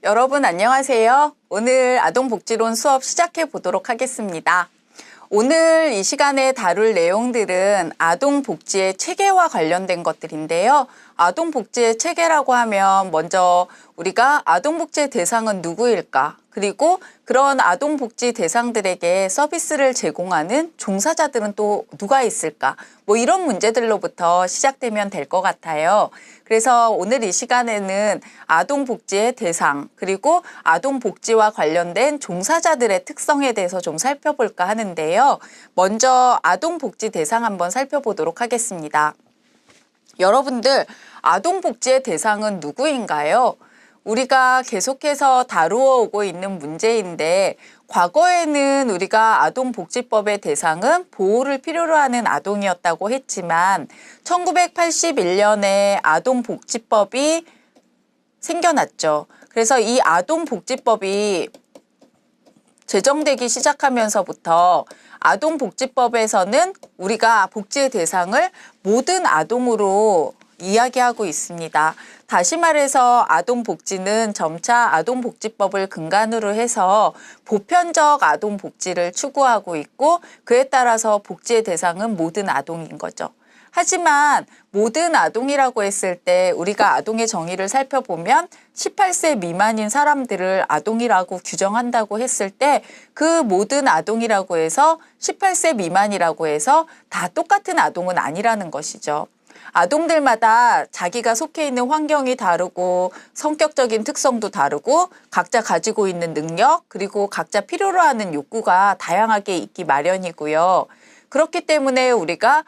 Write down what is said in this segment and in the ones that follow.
여러분 안녕하세요. 오늘 아동복지론 수업 시작해 보도록 하겠습니다. 오늘 이 시간에 다룰 내용들은 아동복지의 체계와 관련된 것들인데요. 아동복지의 체계라고 하면 먼저 우리가 아동복지의 대상은 누구일까? 그리고 그런 아동복지 대상들에게 서비스를 제공하는 종사자들은 또 누가 있을까? 뭐 이런 문제들로부터 시작되면 될 것 같아요. 그래서 오늘 이 시간에는 아동복지의 대상, 그리고 아동복지와 관련된 종사자들의 특성에 대해서 좀 살펴볼까 하는데요. 먼저 아동복지 대상 한번 살펴보도록 하겠습니다. 여러분들, 아동복지의 대상은 누구인가요? 우리가 계속해서 다루어 오고 있는 문제인데, 과거에는 우리가 아동복지법의 대상은 보호를 필요로 하는 아동이었다고 했지만 1981년에 아동복지법이 생겨났죠. 그래서 이 아동복지법이 제정되기 시작하면서부터 아동복지법에서는 우리가 복지의 대상을 모든 아동으로 이야기하고 있습니다. 다시 말해서 아동복지는 점차 아동복지법을 근간으로 해서 보편적 아동복지를 추구하고 있고, 그에 따라서 복지의 대상은 모든 아동인 거죠. 하지만 모든 아동이라고 했을 때 우리가 아동의 정의를 살펴보면 18세 미만인 사람들을 아동이라고 규정한다고 했을 때 그 모든 아동이라고 해서 18세 미만이라고 해서 다 똑같은 아동은 아니라는 것이죠. 아동들마다 자기가 속해 있는 환경이 다르고 성격적인 특성도 다르고 각자 가지고 있는 능력, 그리고 각자 필요로 하는 욕구가 다양하게 있기 마련이고요. 그렇기 때문에 우리가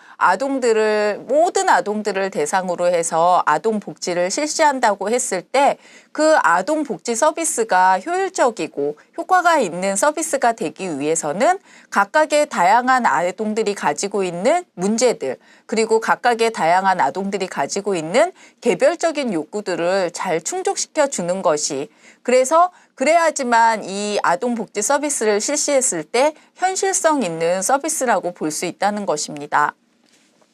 모든 아동들을 대상으로 해서 아동복지를 실시한다고 했을 때 그 아동복지 서비스가 효율적이고 효과가 있는 서비스가 되기 위해서는 각각의 다양한 아동들이 가지고 있는 문제들, 그리고 각각의 다양한 아동들이 가지고 있는 개별적인 욕구들을 잘 충족시켜 주는 것이, 그래야지만 이 아동복지 서비스를 실시했을 때 현실성 있는 서비스라고 볼 수 있다는 것입니다.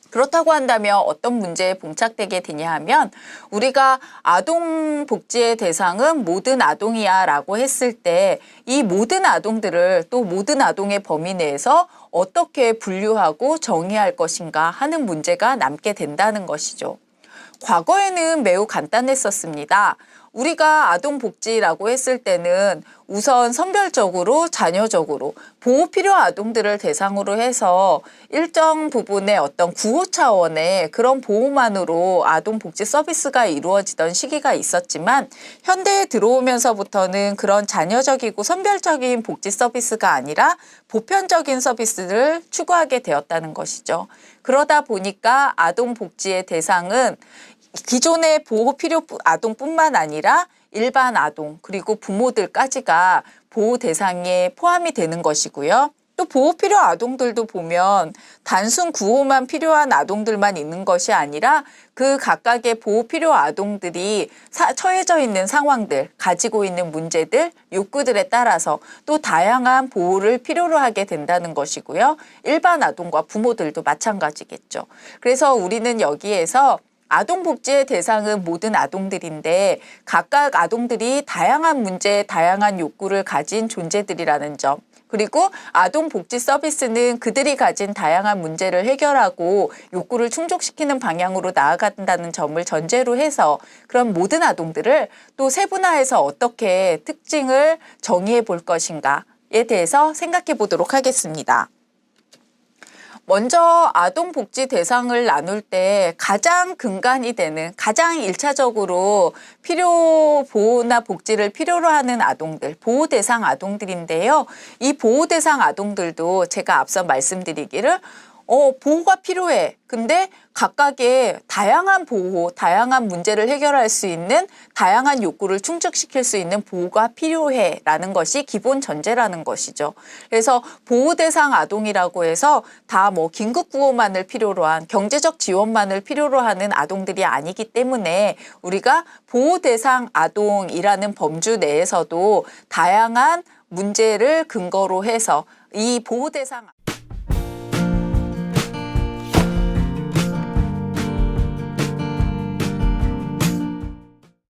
그렇다고 한다면 어떤 문제에 봉착되게 되냐 하면, 우리가 아동복지의 대상은 모든 아동이야 라고 했을 때 이 모든 아동들을 또 모든 아동의 범위 내에서 어떻게 분류하고 정의할 것인가 하는 문제가 남게 된다는 것이죠. 과거에는 매우 간단했었습니다. 우리가 아동복지라고 했을 때는 우선 선별적으로 자녀적으로 보호 필요 아동들을 대상으로 해서 일정 부분의 어떤 구호 차원의 그런 보호만으로 아동복지 서비스가 이루어지던 시기가 있었지만, 현대에 들어오면서부터는 그런 자녀적이고 선별적인 복지 서비스가 아니라 보편적인 서비스를 추구하게 되었다는 것이죠. 그러다 보니까 아동복지의 대상은 기존의 보호 필요 아동뿐만 아니라 일반 아동, 그리고 부모들까지가 보호 대상에 포함이 되는 것이고요. 또 보호 필요 아동들도 보면 단순 구호만 필요한 아동들만 있는 것이 아니라 그 각각의 보호 필요 아동들이 처해져 있는 상황들, 가지고 있는 문제들, 욕구들에 따라서 또 다양한 보호를 필요로 하게 된다는 것이고요. 일반 아동과 부모들도 마찬가지겠죠. 그래서 우리는 여기에서 아동복지의 대상은 모든 아동들인데 각각 아동들이 다양한 문제, 다양한 욕구를 가진 존재들이라는 점, 그리고 아동복지 서비스는 그들이 가진 다양한 문제를 해결하고 욕구를 충족시키는 방향으로 나아간다는 점을 전제로 해서 그런 모든 아동들을 또 세분화해서 어떻게 특징을 정의해 볼 것인가에 대해서 생각해 보도록 하겠습니다. 먼저 아동복지 대상을 나눌 때 가장 근간이 되는, 가장 1차적으로 보호나 복지를 필요로 하는 아동들, 보호대상 아동들인데요. 이 보호대상 아동들도 제가 앞서 말씀드리기를 보호가 필요해. 근데 각각의 다양한 보호, 다양한 문제를 해결할 수 있는, 다양한 욕구를 충족시킬 수 있는 보호가 필요해 라는 것이 기본 전제라는 것이죠. 그래서 보호 대상 아동이라고 해서 다 긴급 구호만을 필요로 한, 경제적 지원만을 필요로 하는 아동들이 아니기 때문에 우리가 보호 대상 아동이라는 범주 내에서도 다양한 문제를 근거로 해서 이 보호 대상